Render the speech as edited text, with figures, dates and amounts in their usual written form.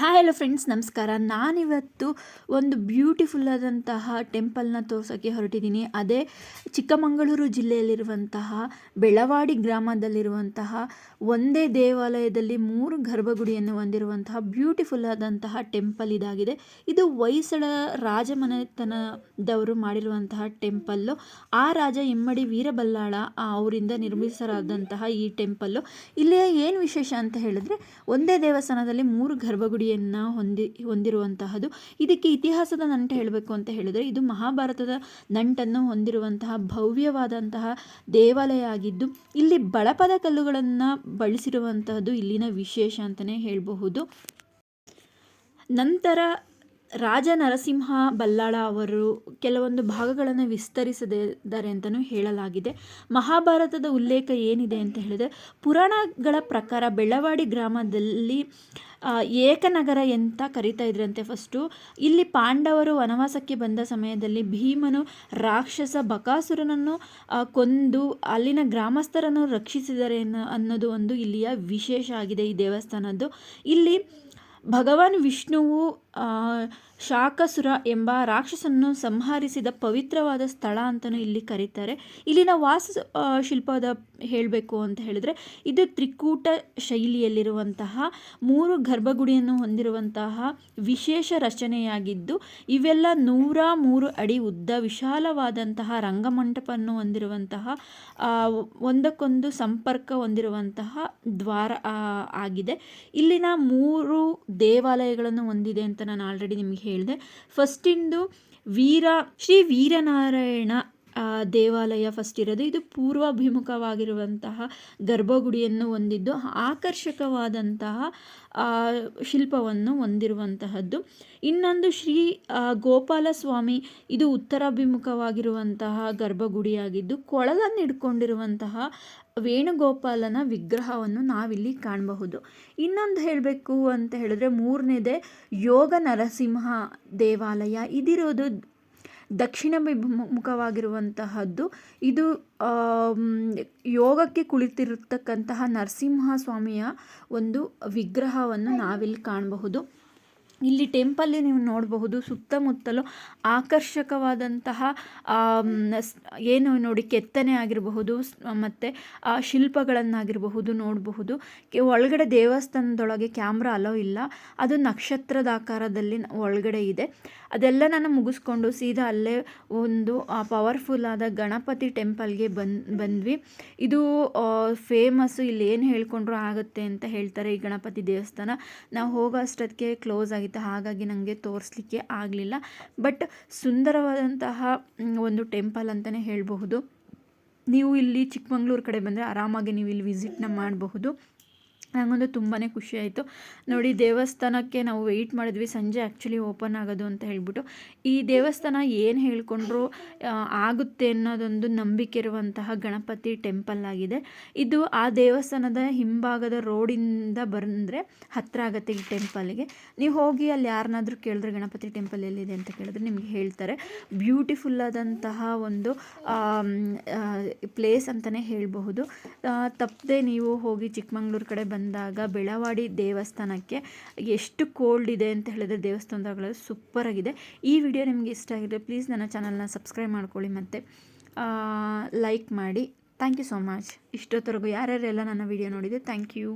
Hi hello friends, ನಮಸ್ಕಾರ. ನಾನಿವತ್ತು ಒಂದು ಬ್ಯೂಟಿಫುಲ್ ಆದಂತಹ ಟೆಂಪಲ್ನ ತೋರ್ಸೋಕ್ಕೆ ಹೊರಟಿದ್ದೀನಿ. ಅದೇ ಚಿಕ್ಕಮಗಳೂರು ಜಿಲ್ಲೆಯಲ್ಲಿರುವಂತಹ ಬೆಳವಾಡಿ ಗ್ರಾಮದಲ್ಲಿರುವಂತಹ ಒಂದೇ ದೇವಾಲಯದಲ್ಲಿ 3 ಗರ್ಭಗುಡಿಯನ್ನು ಹೊಂದಿರುವಂತಹ ಬ್ಯೂಟಿಫುಲ್ ಆದಂತಹ ಟೆಂಪಲ್ ಇದಾಗಿದೆ. ಇದು ಹೊಯ್ಸಳ ರಾಜಮನೆತನದವರು ಮಾಡಿರುವಂತಹ ಟೆಂಪಲ್ಲು. ಆ ರಾಜ ಇಮ್ಮಡಿ ವೀರಬಲ್ಲಾಳ ಅವರಿಂದ ನಿರ್ಮಿಸಲಾದಂತಹ ಈ ಟೆಂಪಲ್ಲು. ಇಲ್ಲಿ ಏನು ವಿಶೇಷ ಅಂತ ಹೇಳಿದ್ರೆ, ಒಂದೇ ದೇವಸ್ಥಾನದಲ್ಲಿ 3 ಗರ್ಭಗುಡಿಯನ್ನು ಹೊಂದಿರುವಂತಹದ್ದು. ಇದಕ್ಕೆ ಇತಿಹಾಸದ ನಂಟು ಹೇಳಬೇಕು ಅಂತ ಹೇಳಿದ್ರೆ, ಇದು ಮಹಾಭಾರತದ ನಂಟನ್ನು ಹೊಂದಿರುವಂತಹ ಭವ್ಯವಾದಂತಹ ದೇವಾಲಯ ಆಗಿದ್ದು, ಇಲ್ಲಿ ಬಳಪದ ಕಲ್ಲುಗಳನ್ನು ಬಳಸಿರುವಂತಹದ್ದು ಇಲ್ಲಿನ ವಿಶೇಷ ಅಂತಲೇ ಹೇಳಬಹುದು. ನಂತರ ರಾಜ ನರಸಿಂಹ ಬಲ್ಲಾಳ ಅವರು ಕೆಲವೊಂದು ಭಾಗಗಳನ್ನು ವಿಸ್ತರಿಸಿದ್ದಾರೆ ಅಂತಲೂ ಹೇಳಲಾಗಿದೆ. ಮಹಾಭಾರತದ ಉಲ್ಲೇಖ ಏನಿದೆ ಅಂತ ಹೇಳಿದರೆ, ಪುರಾಣಗಳ ಪ್ರಕಾರ ಬೆಳವಾಡಿ ಗ್ರಾಮದಲ್ಲಿ ಏಕನಗರ ಅಂತ ಕರಿತಾ ಇದ್ರಂತೆ. ಫಸ್ಟು ಇಲ್ಲಿ ಪಾಂಡವರು ವನವಾಸಕ್ಕೆ ಬಂದ ಸಮಯದಲ್ಲಿ ಭೀಮನು ರಾಕ್ಷಸ ಬಕಾಸುರನನ್ನು ಕೊಂದು ಅಲ್ಲಿನ ಗ್ರಾಮಸ್ಥರನ್ನು ರಕ್ಷಿಸಿದರೆ ಅನ್ನೋದು ಒಂದು ಇಲ್ಲಿಯ ವಿಶೇಷ ಆಗಿದೆ ಈ ದೇವಸ್ಥಾನದ್ದು. ಇಲ್ಲಿ ಭಗವಾನ್ ವಿಷ್ಣುವು ಶಾಕಸುರ ಎಂಬ ರಾಕ್ಷಸನ್ನು ಸಂಹರಿಸಿದ ಪವಿತ್ರವಾದ ಸ್ಥಳ ಅಂತಲೂ ಇಲ್ಲಿ ಕರೀತಾರೆ. ಇಲ್ಲಿನ ವಾಸ್ತು ಶಿಲ್ಪದ ಹೇಳಬೇಕು ಅಂತ ಹೇಳಿದ್ರೆ, ಇದು ತ್ರಿಕೂಟ ಶೈಲಿಯಲ್ಲಿರುವಂತಹ 3 ಗರ್ಭಗುಡಿಯನ್ನು ಹೊಂದಿರುವಂತಹ ವಿಶೇಷ ರಚನೆಯಾಗಿದ್ದು, ಇವೆಲ್ಲ 103 ಅಡಿ ಉದ್ದ ವಿಶಾಲವಾದಂತಹ ರಂಗಮಂಟಪವನ್ನು ಹೊಂದಿರುವಂತಹ ಒಂದಕ್ಕೊಂದು ಸಂಪರ್ಕ ಹೊಂದಿರುವಂತಹ ದ್ವಾರ ಆಗಿದೆ. ಇಲ್ಲಿನ 3 ದೇವಾಲಯಗಳನ್ನು ಹೊಂದಿದೆ ಅಂತ ನಾನು ಆಲ್ರೆಡಿ ನಿಮಗೆ ಹೇಳಿದೆ. ಫಸ್ಟಿಂದು ಶ್ರೀ ವೀರನಾರಾಯಣ ದೇವಾಲಯ ಫಸ್ಟ್ ಇರೋದು. ಇದು ಪೂರ್ವಾಭಿಮುಖವಾಗಿರುವಂತಹ ಗರ್ಭಗುಡಿಯನ್ನು ಹೊಂದಿದ್ದು ಆಕರ್ಷಕವಾದಂತಹ ಶಿಲ್ಪವನ್ನು ಹೊಂದಿರುವಂತಹದ್ದು. ಇನ್ನೊಂದು ಶ್ರೀ ಗೋಪಾಲಸ್ವಾಮಿ, ಇದು ಉತ್ತರಾಭಿಮುಖವಾಗಿರುವಂತಹ ಗರ್ಭಗುಡಿಯಾಗಿದ್ದು, ಕೊಳಲನ್ನು ಹಿಡ್ಕೊಂಡಿರುವಂತಹ ವೇಣುಗೋಪಾಲನ ವಿಗ್ರಹವನ್ನು ನಾವಿಲ್ಲಿ ಕಾಣಬಹುದು. ಇನ್ನೊಂದು ಹೇಳಬೇಕು ಅಂತ ಹೇಳಿದ್ರೆ, 3ನೇದೇ ಯೋಗ ನರಸಿಂಹ ದೇವಾಲಯ. ಇದಿರೋದು ದಕ್ಷಿಣಾಭಿಮುಖವಾಗಿರುವಂತಹದ್ದು. ಇದು ಯೋಗಕ್ಕೆ ಕುಳಿತಿರತಕ್ಕಂತಹ ನರಸಿಂಹ ಸ್ವಾಮಿಯ ಒಂದು ವಿಗ್ರಹವನ್ನು ನಾವಿಲ್ಲಿ ಕಾಣಬಹುದು. ಇಲ್ಲಿ ಟೆಂಪಲ್ಲಿ ನೀವು ನೋಡಬಹುದು, ಸುತ್ತಮುತ್ತಲು ಆಕರ್ಷಕವಾದಂತಹ ಏನು ನೋಡಿ, ಕೆತ್ತನೆ ಆಗಿರಬಹುದು ಮತ್ತು ಶಿಲ್ಪಗಳನ್ನಾಗಿರಬಹುದು ನೋಡಬಹುದು. ಒಳಗಡೆ ದೇವಸ್ಥಾನದೊಳಗೆ ಕ್ಯಾಮ್ರಾ ಅಲೋ ಇಲ್ಲ, ಅದು ನಕ್ಷತ್ರದ ಆಕಾರದಲ್ಲಿ ಒಳಗಡೆ ಇದೆ. ಅದೆಲ್ಲ ನಾನು ಮುಗಿಸ್ಕೊಂಡು ಸೀದಾ ಅಲ್ಲೇ ಒಂದು ಪವರ್ಫುಲ್ ಆದ ಗಣಪತಿ ಟೆಂಪಲ್ಗೆ ಬಂದ್ವಿ. ಇದು ಫೇಮಸ್ಸು, ಇಲ್ಲಿ ಏನು ಹೇಳ್ಕೊಂಡ್ರೂ ಆಗುತ್ತೆ ಅಂತ ಹೇಳ್ತಾರೆ ಈ ಗಣಪತಿ ದೇವಸ್ಥಾನ. ನಾವು ಹೋಗೋ ಅಷ್ಟೊತ್ತಿಗೆ ಕ್ಲೋಸ್ ಆಗಿತ್ತು, ಹಾಗಾಗಿ ನನಗೆ ತೋರಿಸ್ಲಿಕ್ಕೆ ಆಗಲಿಲ್ಲ. ಬಟ್ ಸುಂದರವಾದಂತಹ ಒಂದು ಟೆಂಪಲ್ ಅಂತಲೇ ಹೇಳಬಹುದು. ನೀವು ಇಲ್ಲಿ ಚಿಕ್ಕಮಗಳೂರು ಕಡೆ ಬಂದರೆ ಆರಾಮಾಗಿ ನೀವು ಇಲ್ಲಿ ವಿಸಿಟ್ನ ಮಾಡಬಹುದು. ನನಗಂತೂ ತುಂಬಾ ಖುಷಿ ಆಯಿತು ನೋಡಿ. ದೇವಸ್ಥಾನಕ್ಕೆ ನಾವು ವೆಯ್ಟ್ ಮಾಡಿದ್ವಿ, ಸಂಜೆ ಆ್ಯಕ್ಚುಲಿ ಓಪನ್ ಆಗೋದು ಅಂತ ಹೇಳ್ಬಿಟ್ಟು. ಈ ದೇವಸ್ಥಾನ ಏನು ಹೇಳ್ಕೊಂಡ್ರು ಆಗುತ್ತೆ ಅನ್ನೋದೊಂದು ನಂಬಿಕೆ ಇರುವಂತಹ ಗಣಪತಿ ಟೆಂಪಲ್ ಆಗಿದೆ. ಇದು ಆ ದೇವಸ್ಥಾನದ ಹಿಂಭಾಗದ ರೋಡಿಂದ ಬಂದರೆ ಹತ್ತಿರ ಆಗುತ್ತೆ ಈ ಟೆಂಪಲ್ಗೆ. ನೀವು ಹೋಗಿ ಅಲ್ಲಿ ಯಾರನ್ನಾದರೂ ಕೇಳಿದ್ರೆ ಗಣಪತಿ ಟೆಂಪಲ್ ಎಲ್ಲಿದೆ ಅಂತ ಕೇಳಿದ್ರೆ ನಿಮಗೆ ಹೇಳ್ತಾರೆ. ಬ್ಯೂಟಿಫುಲ್ ಆದಂತಹ ಒಂದು ಪ್ಲೇಸ್ ಅಂತಲೇ ಹೇಳಬಹುದು. ತಪ್ಪದೆ ನೀವು ಹೋಗಿ ಚಿಕ್ಕಮಗಳೂರು ಕಡೆ ಬಂದಾಗ ಬೆಳವಾಡಿ ದೇವಸ್ಥಾನಕ್ಕೆ. ಎಷ್ಟು ಕೋಲ್ಡ್ ಇದೆ ಅಂತ ಹೇಳಿದ್ರೆ ದೇವಸ್ಥಾನದಾಗಲೂ ಸೂಪರ್ ಆಗಿದೆ. ಈ ವಿಡಿಯೋ ನಿಮಗೆ ಇಷ್ಟ ಆಗಿದೆ, ಪ್ಲೀಸ್ ನನ್ನ ಚಾನಲ್ನ ಸಬ್ಸ್ಕ್ರೈಬ್ ಮಾಡ್ಕೊಳ್ಳಿ ಮತ್ತು ಲೈಕ್ ಮಾಡಿ. Thank you so much. ಇಷ್ಟೊತ್ತರೆಗೂ ಯಾರ್ಯಾರೆಲ್ಲ ನನ್ನ ವಿಡಿಯೋ ನೋಡಿದೆ, ಥ್ಯಾಂಕ್ ಯು.